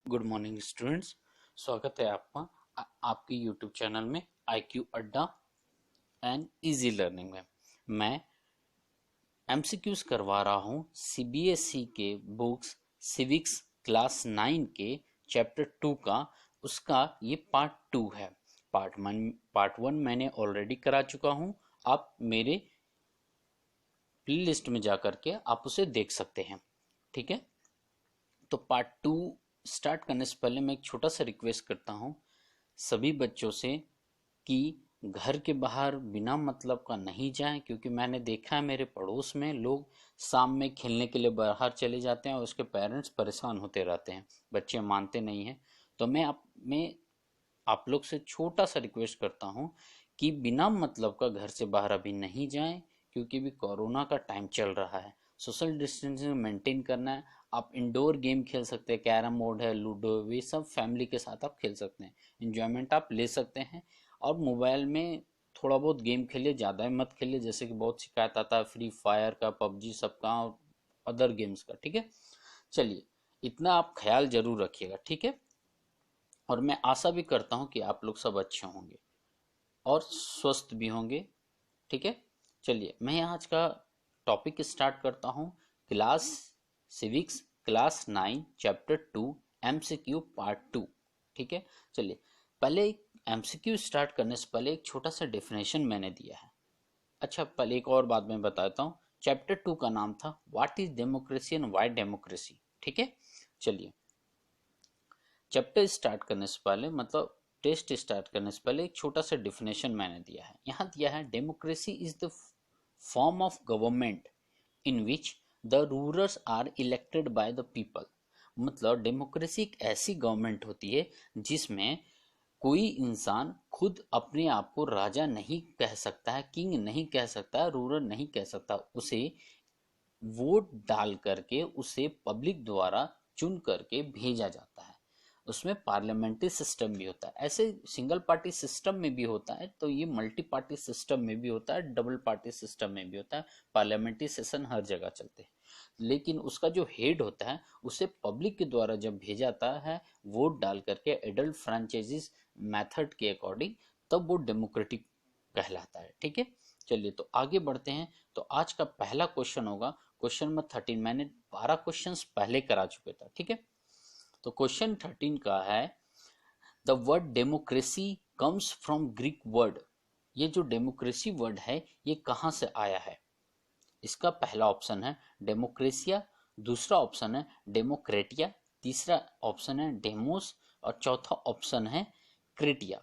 Good morning students. स्वागत है आपका आपके यूट्यूब चैनल में आईक्यू अड्डा एंड इजी लर्निंग में। मैं एमसीक्यूज करवा रहा हूँ सीबीएसई के बुक्स सिविक्स क्लास 9 के चैप्टर 2 का। उसका ये पार्ट 2 है। पार्ट 1 मैंने ऑलरेडी करा चुका हूँ। आप मेरे प्ले लिस्ट में जा करके आप उसे देख सकते हैं। ठीक है, तो पार्ट 2 स्टार्ट करने से पहले मैं एक छोटा सा रिक्वेस्ट करता हूँ सभी बच्चों से कि घर के बाहर बिना मतलब का नहीं जाएं, क्योंकि मैंने देखा है मेरे पड़ोस में लोग शाम में खेलने के लिए बाहर चले जाते हैं और उसके पेरेंट्स परेशान होते रहते हैं, बच्चे मानते नहीं हैं। तो मैं आप लोग से छोटा सा रिक्वेस्ट करता हूँ कि बिना मतलब का घर से बाहर अभी नहीं जाएं, क्योंकि भी कोरोना का टाइम चल रहा है। सोशल डिस्टेंसिंग मेंटेन करना है। आप इंडोर गेम खेल सकते हैं, कैरम बोर्ड है, लूडो, वे सब फैमिली के साथ आप खेल सकते हैं, इंजॉयमेंट आप ले सकते हैं। और मोबाइल में थोड़ा बहुत गेम खेलिए, ज़्यादा मत खेलिए, जैसे कि बहुत शिकायत आता है फ्री फायर का, पबजी सबका और अदर गेम्स का। ठीक है, चलिए इतना आप ख्याल जरूर रखिएगा। ठीक है, और मैं आशा भी करता हूँ कि आप लोग सब अच्छे होंगे और स्वस्थ भी होंगे। ठीक है, चलिए मैं आज का टॉपिक स्टार्ट करता हूँ। Class civics class 9 chapter 2 MCQ part 2। ठीक है, चलिए पहले एमसीक्यू स्टार्ट करने से पहले एक छोटा सा डेफिनेशन मैंने दिया है। अच्छा, पहले एक और बात मैं बताता हूँ। चैप्टर 2 का नाम था what is democracy and why democracy. ठीक है, चलिए चैप्टर स्टार्ट करने से पहले, मतलब टेस्ट स्टार्ट करने से पहले एक छोटा सा डिफिनेशन मैंने दिया है। यहाँ दिया है democracy is the form of government in which the rulers are elected by the people. मतलब डेमोक्रेसी एक ऐसी गवर्नमेंट होती है जिसमें कोई इंसान खुद अपने आप को राजा नहीं कह सकता है, किंग नहीं कह सकता है, रूलर नहीं कह सकता। उसे वोट डाल करके उसे पब्लिक द्वारा चुन करके भेजा जाता है। उसमें पार्लियामेंट्री सिस्टम भी होता है, ऐसे सिंगल पार्टी सिस्टम में भी होता है, तो ये मल्टी पार्टी सिस्टम में भी होता है, डबल पार्टी सिस्टम में भी होता है। पार्लियामेंट्री सेशन हर जगह चलते हैं, लेकिन उसका जो हेड होता है उसे पब्लिक के द्वारा जब भेजा जाता है वोट डाल करके एडल्ट फ्रेंचाइजीज मेथड के अकॉर्डिंग, तब वो डेमोक्रेटिक कहलाता है। ठीक है, चलिए तो आगे बढ़ते हैं। तो आज का पहला क्वेश्चन होगा क्वेश्चन नंबर 13। मैंने 12 क्वेश्चंस पहले करा चुके था। ठीक है, तो क्वेश्चन 13 का है the word democracy comes from Greek word. ये जो डेमोक्रेसी वर्ड है ये कहाँ से आया है? इसका पहला ऑप्शन है डेमोक्रेसिया, दूसरा ऑप्शन है डेमोक्रेटिया, तीसरा ऑप्शन है डेमोस और चौथा ऑप्शन है क्रेटिया।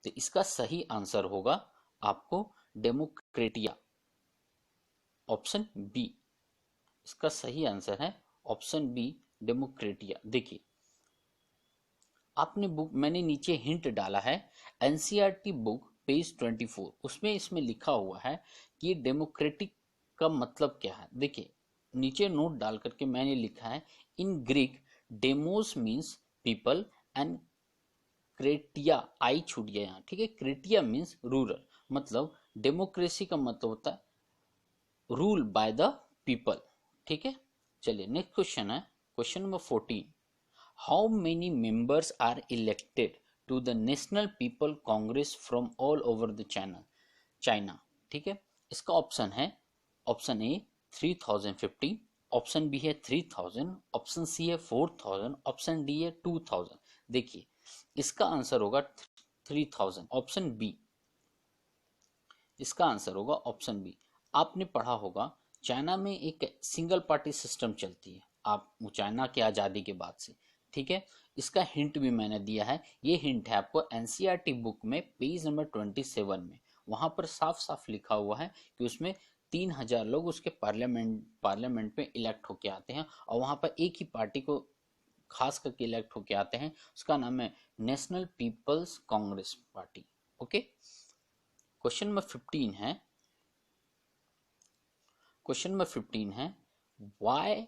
तो इसका सही आंसर होगा आपको डेमोक्रेटिया, ऑप्शन बी। इसका सही आंसर है ऑप्शन बी डेमोक्रेटिया। देखिए आपने बुक, मैंने नीचे हिंट डाला है एनसीईआरटी बुक पेज 24, उसमें इसमें लिखा हुआ है कि डेमोक्रेटिक का मतलब क्या है। देखिए नीचे नोट डाल करके मैंने लिखा है in Greek demos means people and kratia, I छूट गया यहाँ। ठीक है, क्रेटिया मीन्स रूरल। मतलब डेमोक्रेसी का मतलब होता है रूल बाय द पीपल। ठीक है, चलिए नेक्स्ट क्वेश्चन है question number 14। How many members are elected to the national people congress from all over the China. ठीक है, इसका ऑप्शन है ऑप्शन ए 3050, ऑप्शन बी है 3000, ऑप्शन सी है 4000, ऑप्शन डी है 2000। देखिए इसका आंसर होगा 3000, ऑप्शन बी। इसका आंसर होगा ऑप्शन बी। आपने पढ़ा होगा चाइना में एक सिंगल पार्टी सिस्टम चलती है, आप चाइना की आज़ादी के बाद से। ठीक है, इसका हिंट भी मैंने दिया है। ये हिंट है आपको एनसीईआरटी बुक में पेज नंबर 27 में। वहां पर साफ साफ लिखा हुआ है कि उसमें 3000 लोग उसके पार्लियामेंट में इलेक्ट होके आते हैं, और वहां पर एक ही पार्टी को खास करके इलेक्ट होके आते हैं, उसका नाम है national people's congress party. Okay, question number 15 है क्वेश्चन नंबर 15 है why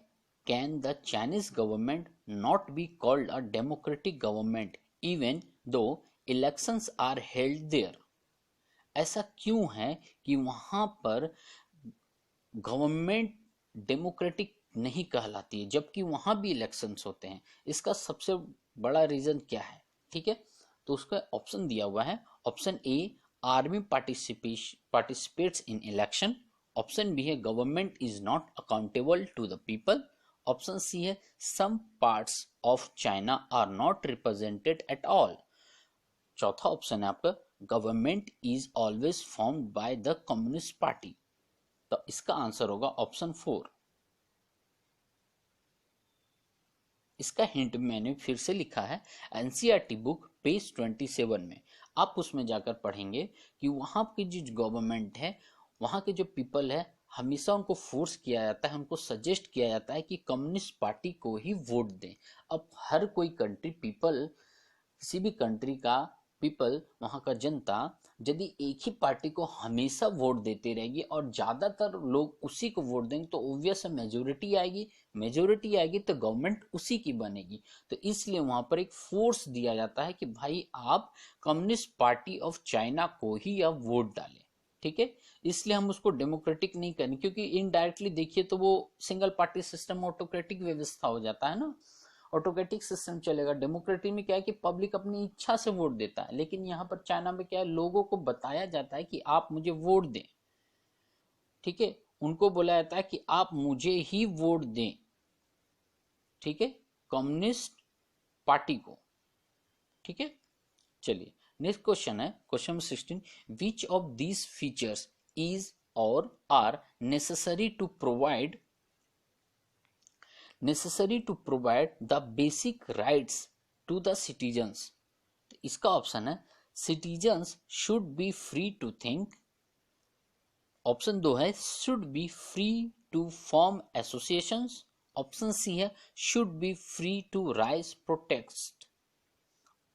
can the Chinese government not be called a democratic government even though elections are held there. ऐसा क्यों है कि वहां पर गवर्नमेंट डेमोक्रेटिक नहीं कहलाती है, जबकि वहां भी इलेक्शंस होते हैं। इसका सबसे बड़ा रीजन क्या है? ठीक है, तो उसका ऑप्शन दिया हुआ है। Option A, army participates in election. Option B है, government is not accountable to the people. Option C है, some parts of China are not represented at all. चौथा ऑप्शन है आपका, government is always formed by the communist party. तो इसका answer होगा option 4। इसका hint मैंने फिर से लिखा है एनसीईआरटी बुक पेज 27 में। आप उसमें जाकर पढ़ेंगे कि वहां की जो गवर्नमेंट है, वहां के जो पीपल है, हमेशा उनको फोर्स किया जाता है, उनको सजेस्ट किया जाता है कि कम्युनिस्ट पार्टी को ही वोट दें। अब हर कोई कंट्री पीपल, किसी भी कंट्री का पीपल, वहां का जनता यदि एक ही पार्टी को हमेशा वोट देते रहेगी और ज्यादातर लोग उसी को वोट देंगे तो ऑब्वियस मेजोरिटी आएगी। मेजोरिटी आएगी तो गवर्नमेंट उसी की बनेगी। तो इसलिए वहां पर एक फोर्स दिया जाता है कि भाई आप कम्युनिस्ट पार्टी ऑफ चाइना को ही आप वोट डालें। ठीक है, इसलिए हम उसको डेमोक्रेटिक नहीं करें, क्योंकि इनडायरेक्टली देखिए तो वो सिंगल पार्टी सिस्टम ऑटोक्रेटिक व्यवस्था हो जाता है ना। ऑटोक्रेटिक सिस्टम चलेगा। डेमोक्रेटिक में क्या है कि पब्लिक अपनी इच्छा से वोट देता है, लेकिन यहाँ पर चाइना में क्या है, लोगों को बताया जाता है कि आप मुझे वोट दें। ठीक है, उनको बोला जाता है कि आप मुझे ही वोट दें। ठीक है, कम्युनिस्ट पार्टी को। ठीक है, चलिए नेक्स्ट क्वेश्चन है, question number 16। Which of these features is or are necessary to provide the basic rights to the citizens. इसका ऑप्शन है, citizens should be free to think. Option 2 है, should be free to form associations. Option C है, should be free to raise protest.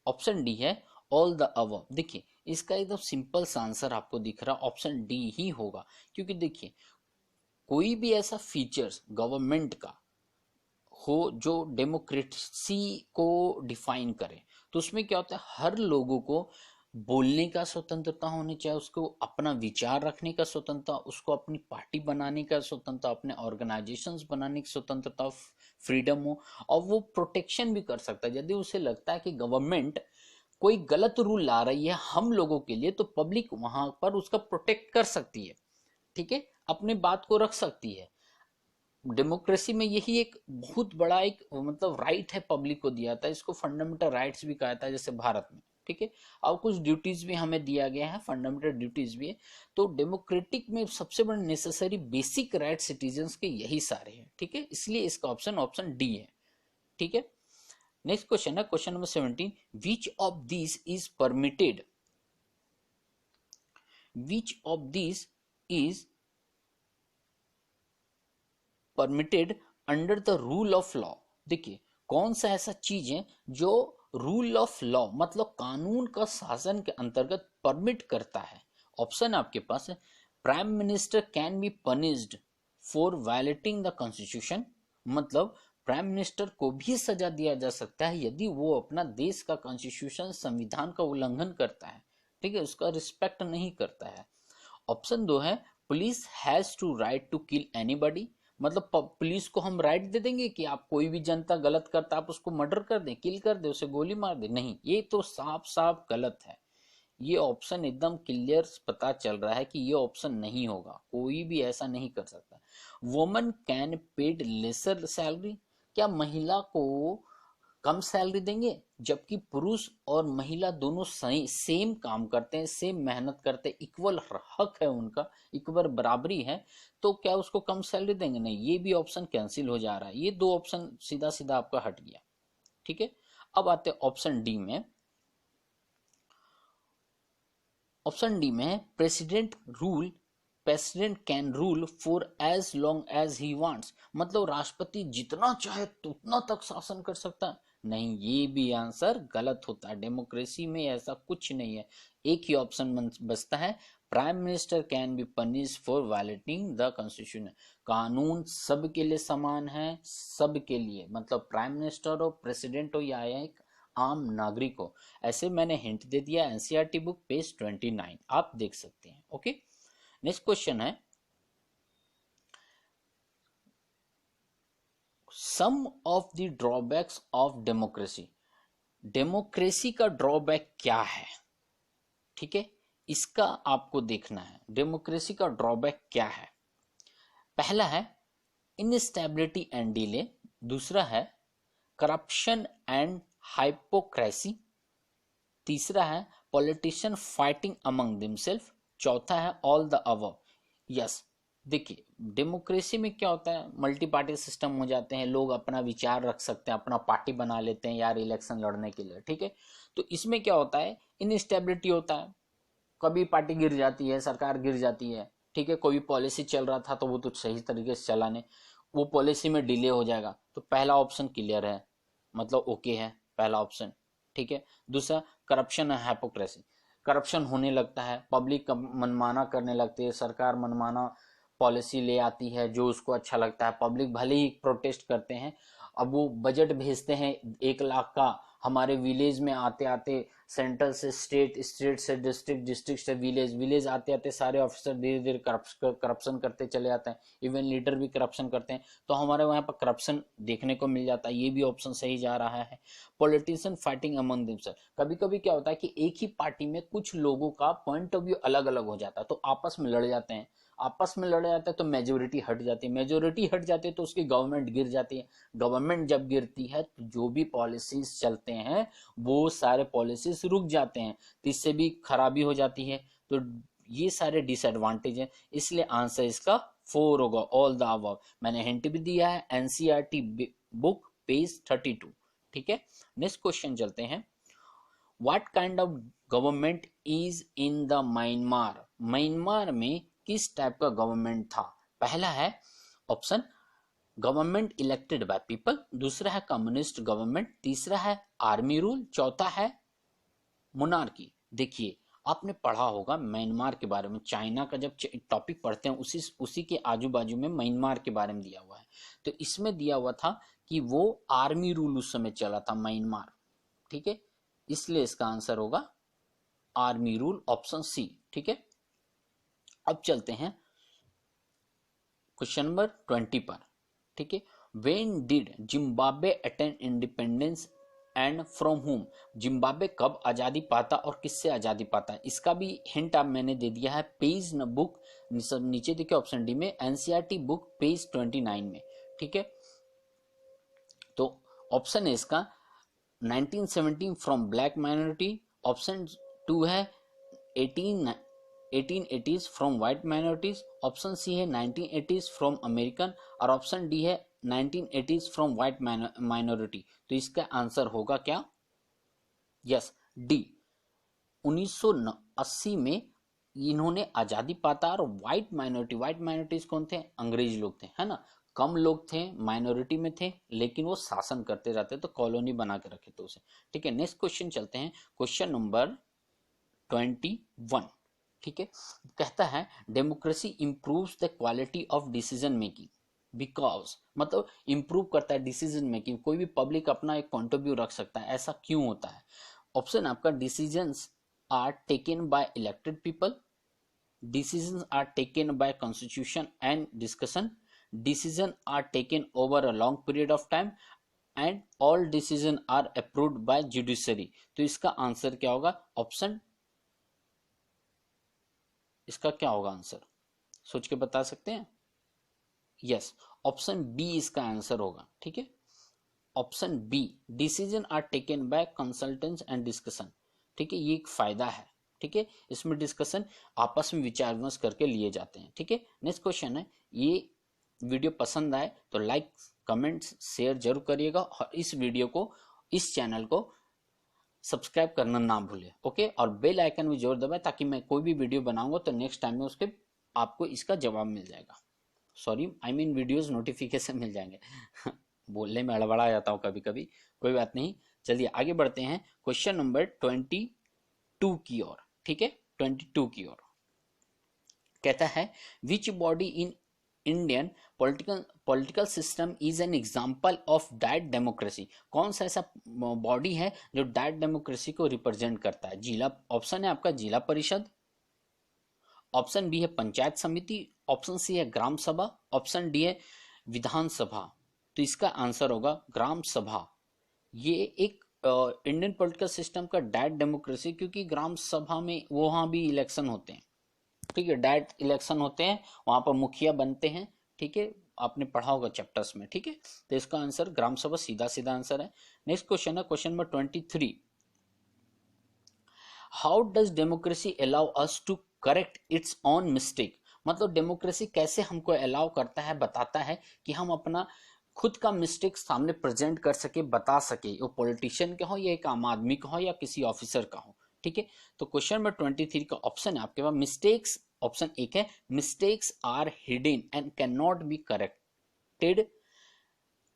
Option D है, all the above. देखिए इसका एकदम simple सा answer आपको दिख रहा, ऑप्शन डी ही होगा। क्योंकि देखिए कोई भी ऐसा फीचर्स गवर्नमेंट का हो जो डेमोक्रेसी को डिफाइन करे, तो उसमें क्या होता है, हर लोगों को बोलने का स्वतंत्रता होनी चाहिए, उसको अपना विचार रखने का स्वतंत्रता, उसको अपनी पार्टी बनाने का स्वतंत्रता, अपने ऑर्गेनाइजेशंस बनाने की स्वतंत्रता, फ्रीडम हो। और वो प्रोटेक्शन भी कर सकता है यदि उसे लगता है कि गवर्नमेंट कोई गलत रूल ला रही है हम लोगों के लिए, तो पब्लिक वहां पर उसका प्रोटेक्ट कर सकती है। ठीक है, अपनी बात को रख सकती है। डेमोक्रेसी में यही एक बहुत बड़ा एक मतलब राइट है, पब्लिक को दिया था, इसको फंडामेंटल राइट्स भी कहा था जैसे भारत में। ठीक है, और कुछ ड्यूटीज भी हमें दिया गया है, फंडामेंटल ड्यूटीज भी है। तो डेमोक्रेटिक में सबसे बड़े नेसेसरी बेसिक राइट सिटीजन्स के यही सारे हैं। ठीक है, इसलिए इसका ऑप्शन ऑप्शन डी है। ठीक है, नेक्स्ट क्वेश्चन है question number 17। Which of this is permitted which of this is permitted under the rule of law. देखिए कौन सा ऐसा चीज है जो रूल ऑफ लॉ मतलब कानून का शासन के अंतर्गत परमिट करता है। ऑप्शन आपके पास है, prime minister can be punished for violating the constitution. मतलब प्राइम मिनिस्टर को भी सजा दिया जा सकता है यदि वो अपना देश का कॉन्स्टिट्यूशन संविधान का उल्लंघन करता है। ठीक है, उसका रिस्पेक्ट नहीं करता है। ऑप्शन 2 है, police has to right to kill anybody. मतलब पुलिस को हम राइट दे देंगे कि आप कोई भी जनता गलत करता आप उसको मर्डर कर दें, किल कर दे, उसे गोली मार दे। नहीं, ये तो साफ साफ गलत है। ये ऑप्शन एकदम क्लियर पता चल रहा है कि ये ऑप्शन नहीं होगा, कोई भी ऐसा नहीं कर सकता। Woman can paid lesser salary. क्या महिला को कम सैलरी देंगे? जबकि पुरुष और महिला दोनों सेम काम करते हैं, सेम मेहनत करते हैं, इक्वल हक है उनका, इक्वल बराबरी है, तो क्या उसको कम सैलरी देंगे? नहीं, ये भी ऑप्शन कैंसिल हो जा रहा है। ये दो ऑप्शन सीधा सीधा आपका हट गया। ठीक है, अब आते हैं ऑप्शन डी में। ऑप्शन डी में president can rule for as long as he wants. मतलब राष्ट्रपति जितना चाहे तो उतना तक शासन कर सकता है। नहीं, ये भी आंसर गलत होता है। डेमोक्रेसी में ऐसा कुछ नहीं है। एक ही ऑप्शन बचता है, prime minister can be punish for violating the constitution. कानून सबके लिए समान है, सबके लिए, मतलब प्राइम मिनिस्टर हो, प्रेसिडेंट हो या एक आम नागरिक हो। ऐसे मैंने हिंट दे दिया, एनसीईआरटी बुक पेज 29 आप देख सकते हैं। ओके, नेक्स्ट क्वेश्चन है some of the drawbacks of democracy, democracy का ड्रॉबैक क्या है, ठीक है, इसका आपको देखना है। डेमोक्रेसी का ड्रॉबैक क्या है? पहला है इनस्टेबिलिटी एंड डिले, दूसरा है करप्शन एंड हाइपोक्रेसी, तीसरा है पॉलिटिशियन फाइटिंग अमंग दिमसेल्फ, चौथा है ऑल द अबव। यस, देखिए डेमोक्रेसी में क्या होता है, मल्टी पार्टी सिस्टम हो जाते हैं, लोग अपना विचार रख सकते हैं, अपना पार्टी बना लेते हैं यार इलेक्शन लड़ने के लिए, ठीक है। तो इसमें क्या होता है, इनस्टेबिलिटी होता है, कभी पार्टी गिर जाती है, सरकार गिर जाती है, ठीक है। कोई पॉलिसी चल रहा था तो वो तो सही तरीके से चला नहीं, वो पॉलिसी में डिले हो जाएगा। तो पहला ऑप्शन क्लियर है, मतलब ओके है पहला ऑप्शन, ठीक है। दूसरा करप्शन है, हाइपोक्रेसी, करप्शन होने लगता है, पब्लिक मनमाना करने लगती है, सरकार मनमाना पॉलिसी ले आती है जो उसको अच्छा लगता है, पब्लिक भले ही प्रोटेस्ट करते हैं। अब वो बजट भेजते हैं 1 लाख का, हमारे विलेज में आते आते सेंट्रल से स्टेट, स्टेट से डिस्ट्रिक्ट, डिस्ट्रिक्ट से विलेज, विलेज आते आते सारे ऑफिसर धीरे धीरे करप्शन करते चले जाते हैं, इवन लीडर भी करप्शन करते हैं। तो हमारे वहाँ पर करप्शन देखने को मिल जाता है, ये भी ऑप्शन सही जा रहा है। पॉलिटिशियन फाइटिंग अमंग दिमसेल्फ, कभी कभी क्या होता है कि एक ही पार्टी में कुछ लोगों का पॉइंट ऑफ व्यू अलग अलग हो जाता है, तो आपस में लड़ जाते हैं, आपस में लड़ जाते हैं तो मेजोरिटी हट जाती है, मेजोरिटी हट जाती है तो उसकी गवर्नमेंट गिर जाती है, गवर्नमेंट जब गिरती है तो जो भी पॉलिसीज चलते हैं वो सारे पॉलिसीज रुक जाते हैं, तो इससे भी खराबी हो जाती है। तो ये सारे डिसएडवांटेज हैं, इसलिए आंसर इसका 4 होगा, ऑल द अबव। मैंने हिंट भी दिया है, एनसीईआरटी बुक पेज 32, ठीक है। नेक्स्ट क्वेश्चन चलते हैं, what kind of government is in the Myanmar, Myanmar में किस टाइप का गवर्नमेंट था? पहला है option government elected by people, दूसरा है कम्युनिस्ट गवर्नमेंट, तीसरा है आर्मी रूल, चौथा है मोनार्की। देखिए आपने पढ़ा होगा म्यांमार के बारे में, चाइना का जब टॉपिक पढ़ते हैं उसी के आजू बाजू में म्यांमार के बारे में दिया हुआ है। तो इसमें दिया हुआ था कि वो आर्मी रूल उस समय चला था म्यांमार, ठीक है, इसलिए इसका आंसर होगा आर्मी रूल, ऑप्शन सी, ठीक है। अब चलते हैं क्वेश्चन नंबर 20 पर, ठीक है। When did Zimbabwe attain independence and from home, Zimbabwe कब आजादी पाता और किससे आजादी पाता है, इसका भी हिंट आप मैंने दे दिया है पेज न बुक नीचे देखिए ऑप्शन डी में, एनसीईआरटी बुक पेज 29 में, ठीक है। तो ऑप्शन है इसका 1917 फ्रॉम ब्लैक माइनॉरिटी, ऑप्शन 2 है 1880s from white minorities, option C है 1980s फ्रॉम अमेरिकन, और ऑप्शन डी है 1980s फ्रॉम व्हाइट माइनॉरिटी। तो इसका आंसर होगा क्या? यस, डी, 1980 में इन्होंने आजादी पाता। और व्हाइट माइनॉरिटीज कौन थे? अंग्रेज लोग थे, है ना, कम लोग थे, माइनॉरिटी में थे, लेकिन वो शासन करते रहते तो कॉलोनी बना के रखे थे उसे, ठीक है। नेक्स्ट क्वेश्चन चलते हैं, क्वेश्चन नंबर 21, ठीक है। कहता है democracy improves the quality of decision making because, मतलब इंप्रूव करता है डिसीजन मेकिंग, कोई भी पब्लिक अपना एक पॉइंट ऑफ व्यू रख सकता है, ऐसा क्यों होता है? ऑप्शन आपका decisions are taken by elected people, decisions are taken by constitution and discussion, decisions are taken over a long period of time, and all decisions are approved by judiciary। तो इसका आंसर क्या होगा? Option, इसका क्या होगा answer, सोच के बता सकते हैं? यस, ऑप्शन बी इसका आंसर होगा, ठीक है। Option B, decision are taken by consultants and discussion, ठीक है, ये एक फायदा है, ठीक है, इसमें डिस्कशन आपस में विचार विमर्श करके लिए जाते हैं, ठीक है। नेक्स्ट क्वेश्चन है, ये वीडियो पसंद आए तो लाइक कमेंट्स शेयर जरूर करिएगा, और इस वीडियो को, इस चैनल को सब्सक्राइब करना ना भूले, ओके। और बेल आइकन भी जरूर दबाए ताकि मैं कोई भी वीडियो बनाऊंगा तो नेक्स्ट टाइम में उसके आपको इसका जवाब मिल जाएगा, sorry I mean videos notification मिल जाएंगे बोलने में हड़बड़ा जाता हूँ कभी कभी, कोई बात नहीं। चलिए आगे बढ़ते हैं क्वेश्चन नंबर 22 की ओर, ठीक है, 22 की ओर। कहता है which body in Indian political system is an example of direct democracy, कौन सा ऐसा बॉडी है जो डायरेक्ट डेमोक्रेसी को रिप्रेजेंट करता है? जिला, ऑप्शन है आपका जिला परिषद, ऑप्शन बी है पंचायत समिति, ऑप्शन सी है ग्राम सभा, ऑप्शन डी है विधानसभा। तो इसका आंसर होगा ग्राम सभा। ये एक इंडियन पॉलिटिकल सिस्टम का डायरेक्ट डेमोक्रेसी, क्योंकि ग्राम सभा में वहां भी इलेक्शन होते हैं, ठीक है, डायरेक्ट इलेक्शन होते हैं, वहां पर मुखिया बनते हैं, ठीक है, आपने पढ़ा होगा चैप्टर्स में, ठीक है। तो इसका आंसर ग्राम सभा सीधा सीधा आंसर है। नेक्स्ट क्वेश्चन है question number 23। How does democracy allow us to correct its on mistake. मतलब डेमोक्रेसी कैसे हमको अलाउ करता है, बताता है कि हम अपना खुद का मिस्टेक सामने प्रेजेंट कर सके, बता सके, वो पॉलिटिशियन का हो या एक आम आदमी का हो या किसी ऑफिसर का हो, ठीक है। तो क्वेश्चन नंबर 23 का ऑप्शन है आपके पास मिस्टेक्स, ऑप्शन एक है mistakes are hidden and can not be corrected.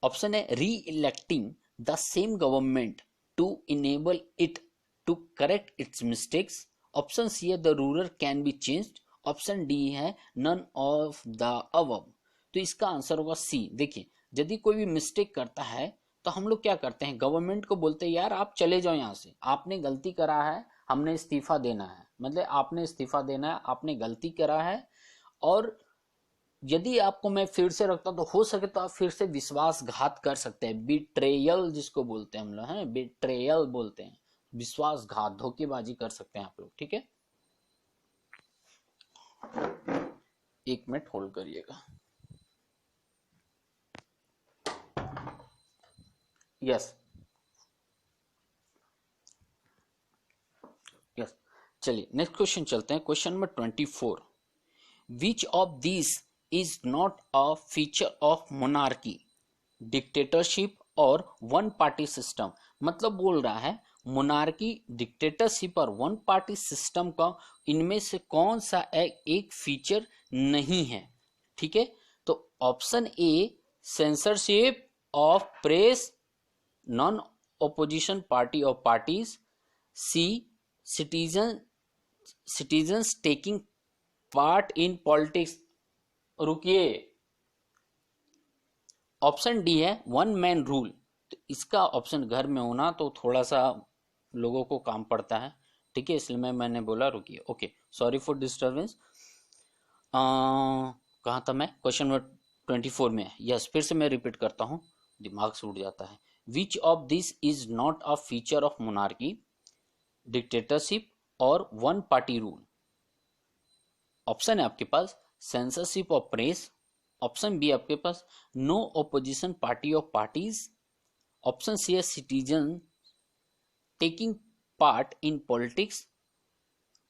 Option है reelecting the same government to enable it to correct its mistakes. Option C है the ruler can be changed. Option D है none of the above. तो इसका answer होगा सी। देखिए, यदि कोई भी मिस्टेक करता है तो हम लोग क्या करते हैं, गवर्नमेंट को बोलते हैं यार आप चले जाओ यहाँ से, आपने गलती करा है, हमने इस्तीफा देना है, मतलब आपने इस्तीफा देना है, आपने गलती करा है, और यदि आपको मैं फिर से रखता हूं तो हो सके तो आप फिर से विश्वासघात कर सकते हैं, बिट्रेयल जिसको बोलते हैं हम लोग, हैं बिट्रेयल बोलते हैं, विश्वासघात, धोखेबाजी कर सकते हैं आप लोग, ठीक है। एक मिनट होल्ड करिएगा। यस यस, चलिए नेक्स्ट क्वेश्चन चलते हैं। Question number 24। Which of this is not a feature of monarchy, dictatorship or one party system. मतलब बोल रहा है monarchy, dictatorship or one party system का इनमें से कौन सा एक फीचर नहीं है, ठीक है। तो option A censorship of press, non opposition party or parties. C citizens taking part in politics. रुकिए, ऑप्शन डी है वन मैन रूल। तो इसका ऑप्शन घर में होना तो थोड़ा सा लोगों को काम पड़ता है, ठीक है, इसलिए मैंने बोला रुकिए। Okay, sorry for disturbance. कहाँ था मैं, क्वेश्चन नंबर 24 में। यस, फिर से मैं रिपीट करता हूँ, दिमाग से उड़ जाता है। Which of this is not a feature of monarchy, dictatorship or one party rule. Option है आपके पास censorship of press. Option B आपके पास no opposition party of parties. Option C है citizen taking part in politics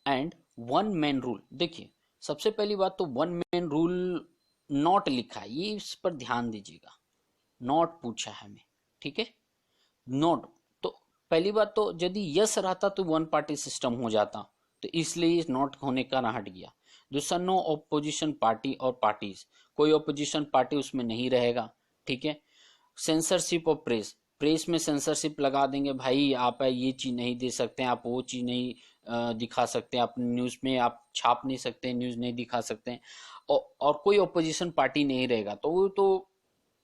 and one man rule. देखिए, सबसे पहली बात तो वन मैन रूल नॉट लिखा है, ये इस पर ध्यान दीजिएगा, नॉट पूछा है हमें, ठीक है, नॉट। तो पहली बात तो यदि यस रहता तो वन पार्टी सिस्टम हो जाता, तो इसलिए नॉट होने का ना हट गया। दूसरा no opposition party or parties, कोई ओपोजिशन पार्टी उसमें नहीं रहेगा, ठीक है। सेंसरशिप ऑफ प्रेस, प्रेस में सेंसरशिप लगा देंगे, भाई आप ये चीज नहीं दे सकते, आप वो चीज नहीं दिखा सकते, आप न्यूज में आप छाप नहीं सकते, न्यूज नहीं दिखा सकते, और कोई ओपोजिशन पार्टी नहीं रहेगा, तो वो तो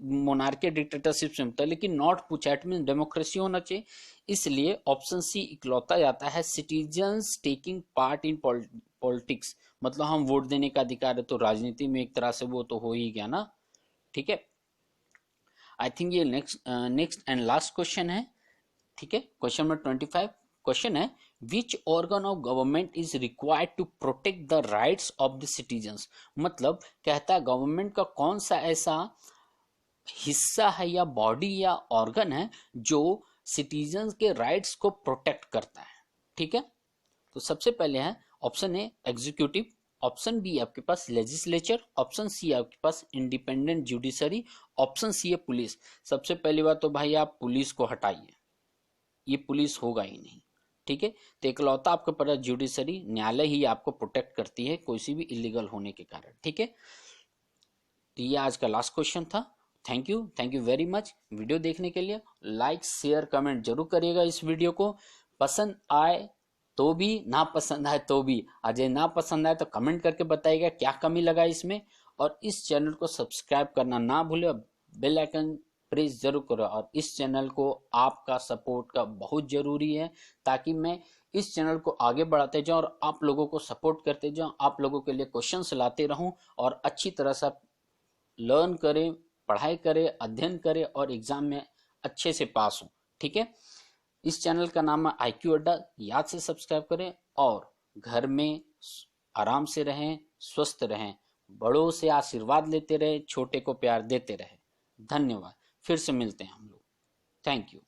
मोनार्की डिक्टेटरशिप से होता है। लेकिन नॉट पूछा, इट मीन डेमोक्रेसी होना चाहिए, इसलिए ऑप्शन सी इकलौता जाता है citizens taking part in politics. मतलब हम वोट देने का अधिकार है, तो राजनीति में एक तरह से वो तो हो ही गया ना, ठीक है। आई थिंक ये नेक्स्ट एंड लास्ट क्वेश्चन है, ठीक है। क्वेश्चन नंबर 25 क्वेश्चन है which organ of government is required to protect the rights of the citizens. मतलब कहता है गवर्नमेंट का कौन सा ऐसा हिस्सा है या बॉडी या ऑर्गन है जो सिटीजन्स के राइट्स को प्रोटेक्ट करता है, ठीक है। तो सबसे पहले है option A executive, option B आपके पास लेजिस्लेचर, ऑप्शन सी आपके पास इंडिपेंडेंट जुडिशरी, ऑप्शन सी है पुलिस। सबसे पहली बात तो भाई आप पुलिस को हटाइए, ये पुलिस होगा ही नहीं, ठीक है। तो इकलौता आपके पास जुडिशरी, न्यायालय ही आपको प्रोटेक्ट करती है कोई सी भी इलीगल होने के कारण, ठीक है। तो ये आज का लास्ट क्वेश्चन था। Thank you very much video देखने के लिए। लाइक शेयर कमेंट जरूर करिएगा इस वीडियो को, पसंद आए तो भी, ना पसंद आए तो भी। अजय ना पसंद आए तो कमेंट करके बताइएगा क्या कमी लगा इसमें, और इस चैनल को सब्सक्राइब करना ना भूले, बेल आइकन प्रेस जरूर करो, और इस चैनल को आपका सपोर्ट का बहुत जरूरी है, ताकि मैं इस चैनल को आगे बढ़ाते जाऊं और आप लोगों को सपोर्ट करते जाऊं, आप लोगों के लिए क्वेश्चंस लाते रहूं और अच्छी तरह से लर्न करें, पढ़ाई करें, अध्ययन करें और एग्जाम में अच्छे से पास हो। ठीक है, इस चैनल का नाम है IQ अड्डा, याद से सब्सक्राइब करें और घर में आराम से रहें, स्वस्थ रहें, बड़ों से आशीर्वाद लेते रहे, छोटे को प्यार देते रहे। धन्यवाद। फिर से मिलते हैं हम लोग। Thank you.